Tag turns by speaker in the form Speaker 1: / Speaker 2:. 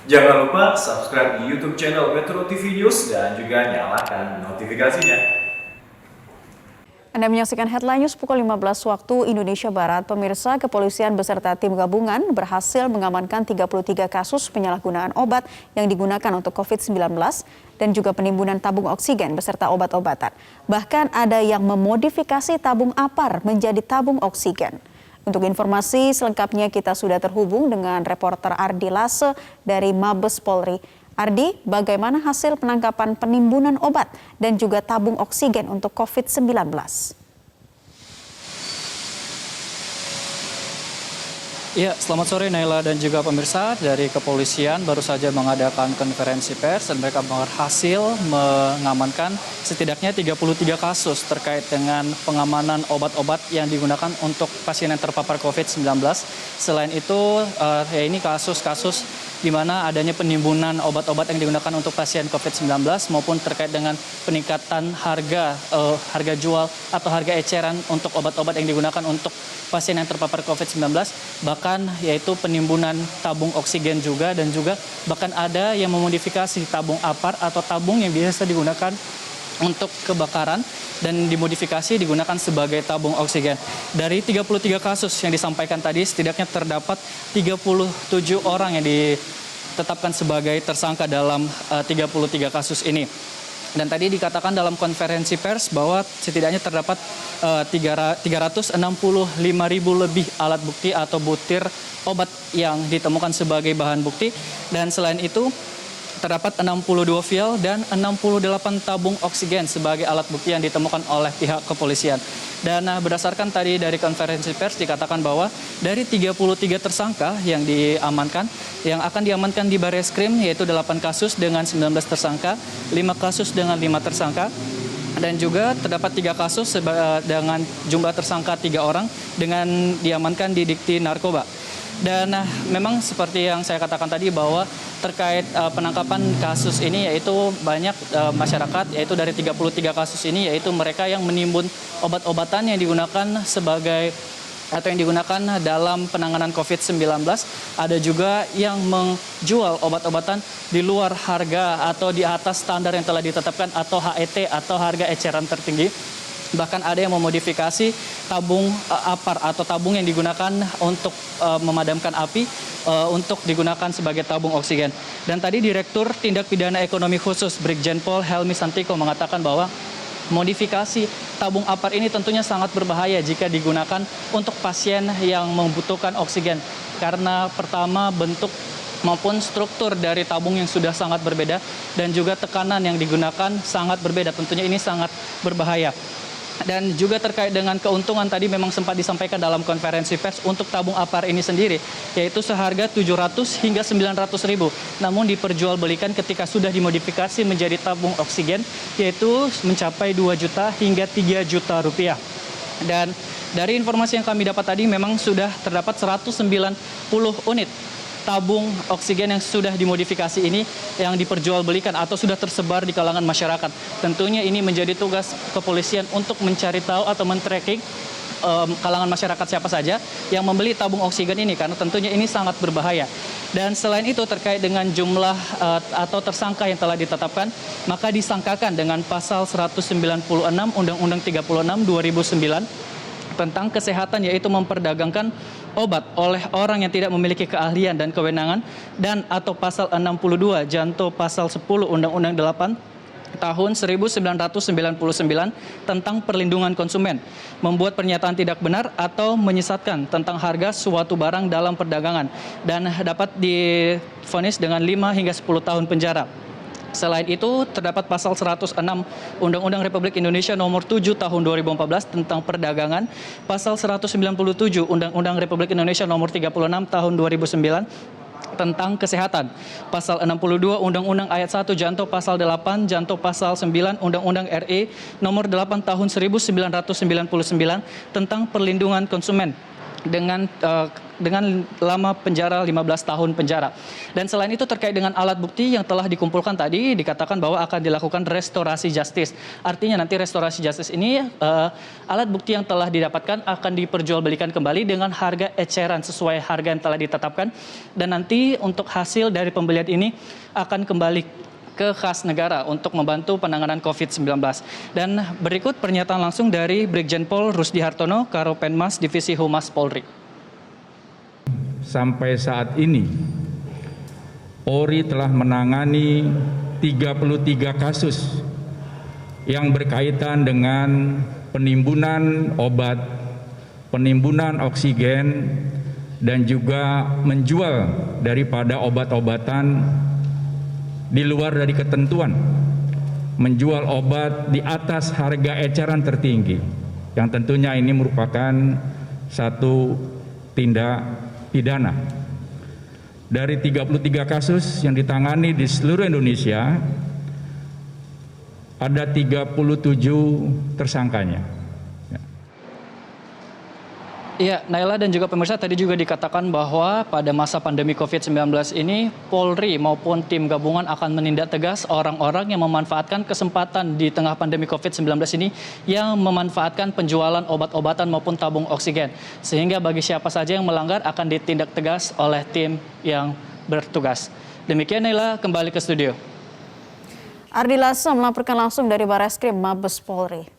Speaker 1: Jangan lupa subscribe di YouTube channel Metro TV News dan juga nyalakan notifikasinya.
Speaker 2: Anda menyaksikan Headline News pukul 15 waktu Indonesia Barat. Pemirsa, kepolisian beserta tim gabungan berhasil mengamankan 33 kasus penyalahgunaan obat yang digunakan untuk COVID-19 dan juga penimbunan tabung oksigen beserta obat-obatan. Bahkan ada yang memodifikasi tabung apar menjadi tabung oksigen. Untuk informasi selengkapnya kita sudah terhubung dengan reporter Ardi Lase dari Mabes Polri. Ardi, bagaimana hasil penangkapan penimbunan obat dan juga tabung oksigen untuk COVID-19?
Speaker 3: Ya, selamat sore Naila dan juga pemirsa. Dari kepolisian baru saja mengadakan konferensi pers dan mereka berhasil mengamankan setidaknya 33 kasus terkait dengan pengamanan obat-obat yang digunakan untuk pasien yang terpapar COVID-19. Selain itu, ini kasus-kasus di mana adanya penimbunan obat-obat yang digunakan untuk pasien COVID-19 maupun terkait dengan peningkatan harga jual atau harga eceran untuk obat-obat yang digunakan untuk pasien yang terpapar COVID-19, bahkan yaitu penimbunan tabung oksigen juga, dan juga bahkan ada yang memodifikasi tabung apar atau tabung yang biasa digunakan untuk kebakaran dan dimodifikasi digunakan sebagai tabung oksigen. Dari 33 kasus yang disampaikan tadi, setidaknya terdapat 37 orang yang ditetapkan sebagai tersangka dalam 33 kasus ini. Dan tadi dikatakan dalam konferensi pers bahwa setidaknya terdapat 365.000 lebih alat bukti atau butir obat yang ditemukan sebagai bahan bukti. Dan selain itu, terdapat 62 vial dan 68 tabung oksigen sebagai alat bukti yang ditemukan oleh pihak kepolisian. Dan berdasarkan tadi dari konferensi pers dikatakan bahwa dari 33 tersangka yang diamankan, yang akan diamankan di Barreskrim yaitu 8 kasus dengan 19 tersangka, 5 kasus dengan 5 tersangka, dan juga terdapat 3 kasus dengan jumlah tersangka 3 orang dengan diamankan di Dikti Narkoba. Dan memang seperti yang saya katakan tadi bahwa terkait penangkapan kasus ini yaitu banyak masyarakat, yaitu dari 33 kasus ini yaitu mereka yang menimbun obat-obatan yang digunakan sebagai atau yang digunakan dalam penanganan COVID-19. Ada juga yang menjual obat-obatan di luar harga atau di atas standar yang telah ditetapkan atau HET atau harga eceran tertinggi. Bahkan ada yang memodifikasi tabung apar atau tabung yang digunakan untuk memadamkan api untuk digunakan sebagai tabung oksigen. Dan tadi Direktur Tindak Pidana Ekonomi Khusus Brigjen Pol Helmi Santiko mengatakan bahwa modifikasi tabung apar ini tentunya sangat berbahaya jika digunakan untuk pasien yang membutuhkan oksigen. Karena pertama, bentuk maupun struktur dari tabung yang sudah sangat berbeda dan juga tekanan yang digunakan sangat berbeda. Tentunya ini sangat berbahaya. Dan juga terkait dengan keuntungan tadi memang sempat disampaikan dalam konferensi pers untuk tabung apar ini sendiri, yaitu seharga 700 hingga 900 ribu. Namun diperjualbelikan ketika sudah dimodifikasi menjadi tabung oksigen, yaitu mencapai 2 juta hingga 3 juta rupiah. Dan dari informasi yang kami dapat tadi memang sudah terdapat 190 unit tabung oksigen yang sudah dimodifikasi ini yang diperjualbelikan atau sudah tersebar di kalangan masyarakat. Tentunya ini menjadi tugas kepolisian untuk mencari tahu atau men-tracking kalangan masyarakat siapa saja yang membeli tabung oksigen ini, karena tentunya ini sangat berbahaya. Dan selain itu terkait dengan jumlah atau tersangka yang telah ditetapkan, maka disangkakan dengan pasal 196 Undang-Undang 36 2009 tentang kesehatan, yaitu memperdagangkan obat oleh orang yang tidak memiliki keahlian dan kewenangan, dan atau pasal 62 janto pasal 10 Undang-Undang 8 tahun 1999 tentang perlindungan konsumen, membuat pernyataan tidak benar atau menyesatkan tentang harga suatu barang dalam perdagangan, dan dapat divonis dengan 5 hingga 10 tahun penjara. Selain itu, terdapat pasal 106 Undang-Undang Republik Indonesia nomor 7 tahun 2014 tentang perdagangan, pasal 197 Undang-Undang Republik Indonesia nomor 36 tahun 2009 tentang kesehatan, pasal 62 Undang-Undang ayat 1 janto pasal 8 janto pasal 9 Undang-Undang RI nomor 8 tahun 1999 tentang perlindungan konsumen, dengan lama penjara 15 tahun penjara. Dan selain itu terkait dengan alat bukti yang telah dikumpulkan tadi dikatakan bahwa akan dilakukan restorasi justice. Artinya nanti restorasi justice ini alat bukti yang telah didapatkan akan diperjualbelikan kembali dengan harga eceran sesuai harga yang telah ditetapkan, dan nanti untuk hasil dari pembelian ini akan kembali ke kas negara untuk membantu penanganan COVID-19. Dan berikut pernyataan langsung dari Brigjen Pol Rusdi Hartono, Karopenmas Divisi Humas Polri.
Speaker 4: Sampai saat ini, Polri telah menangani 33 kasus yang berkaitan dengan penimbunan obat, penimbunan oksigen, dan juga menjual daripada obat-obatan di luar dari ketentuan, menjual obat di atas harga eceran tertinggi, yang tentunya ini merupakan satu tindak pidana. Dari 33 kasus yang ditangani di seluruh Indonesia, ada 37 tersangkanya.
Speaker 3: Iya, Naila dan juga pemirsa, tadi juga dikatakan bahwa pada masa pandemi COVID-19 ini Polri maupun tim gabungan akan menindak tegas orang-orang yang memanfaatkan kesempatan di tengah pandemi COVID-19 ini yang memanfaatkan penjualan obat-obatan maupun tabung oksigen. Sehingga bagi siapa saja yang melanggar akan ditindak tegas oleh tim yang bertugas. Demikian Naila, kembali ke studio.
Speaker 2: Ardi Lasa melaporkan langsung dari Barreskrim Mabes Polri.